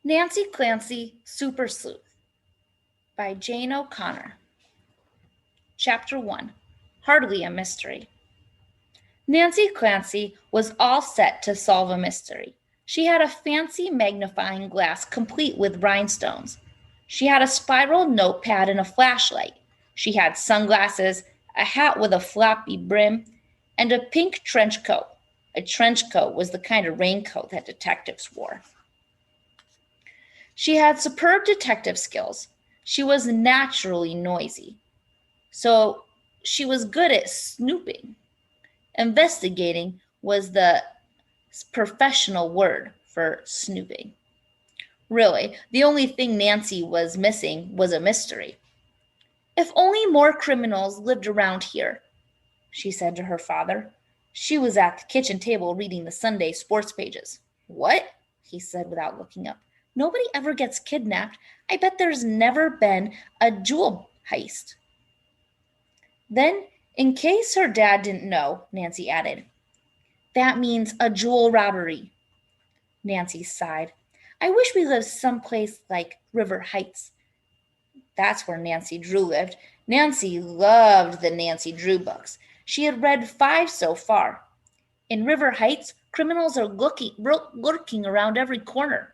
Nancy Clancy, Super Sleuth by Jane O'Connor. Chapter 1. Hardly a Mystery. Nancy Clancy was all set to solve a mystery. She had a fancy magnifying glass complete with rhinestones. She had a spiral notepad and a flashlight. She had sunglasses, a hat with a floppy brim, and a pink trench coat. A trench coat was the kind of raincoat that detectives wore. She had superb detective skills. She was naturally noisy. So she was good at snooping. Investigating was the professional word for snooping. Really, the only thing Nancy was missing was a mystery. If only more criminals lived around here, she said to her father. She was at the kitchen table reading the Sunday sports pages. What? He said without looking up. Nobody ever gets kidnapped. I bet there's never been a jewel heist. Then, in case her dad didn't know, Nancy added, that means a jewel robbery. Nancy sighed. I wish we lived someplace like River Heights. That's where Nancy Drew lived. Nancy loved the Nancy Drew books. She had read 5 so far. In River Heights, criminals are lurking around every corner.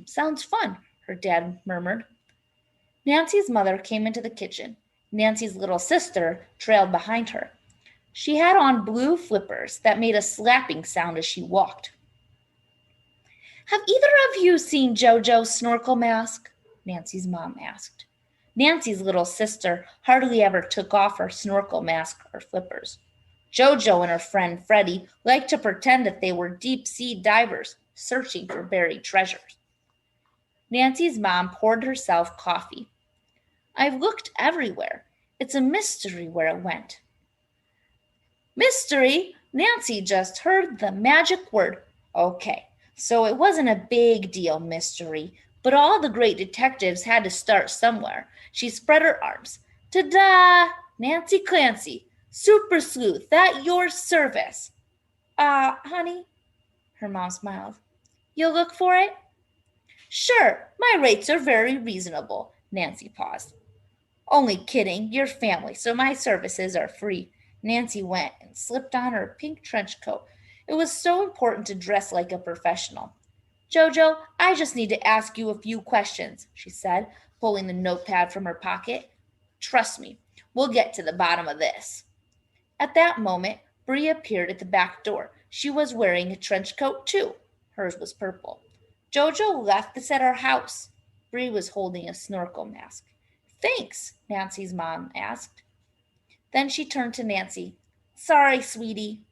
Sounds fun, her dad murmured. Nancy's mother came into the kitchen. Nancy's little sister trailed behind her. She had on blue flippers that made a slapping sound as she walked. Have either of you seen JoJo's snorkel mask? Nancy's mom asked. Nancy's little sister hardly ever took off her snorkel mask or flippers. JoJo and her friend Freddie liked to pretend that they were deep-sea divers searching for buried treasures. Nancy's mom poured herself coffee. I've looked everywhere. It's a mystery where it went. Mystery? Nancy just heard the magic word. Okay, so it wasn't a big deal mystery, but all the great detectives had to start somewhere. She spread her arms. Ta-da! Nancy Clancy, Super Sleuth, at your service. Honey, her mom smiled. You'll look for it? Sure, my rates are very reasonable. Nancy paused. Only kidding, you're family, so my services are free. Nancy went and slipped on her pink trench coat. It was so important to dress like a professional. Jojo, I just need to ask you a few questions, she said, pulling the notepad from her pocket. Trust me, we'll get to the bottom of this. At that moment, Bree appeared at the back door. She was wearing a trench coat too. Hers was purple. Jojo left this at our house. Bree was holding a snorkel mask. Thanks, Nancy's mom asked. Then she turned to Nancy. Sorry, sweetie.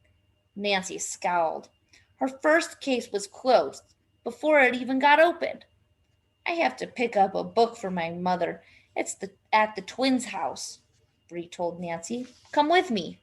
Nancy scowled. Her first case was closed before it even got opened. I have to pick up a book for my mother. It's at the twins' house, Bree told Nancy. Come with me.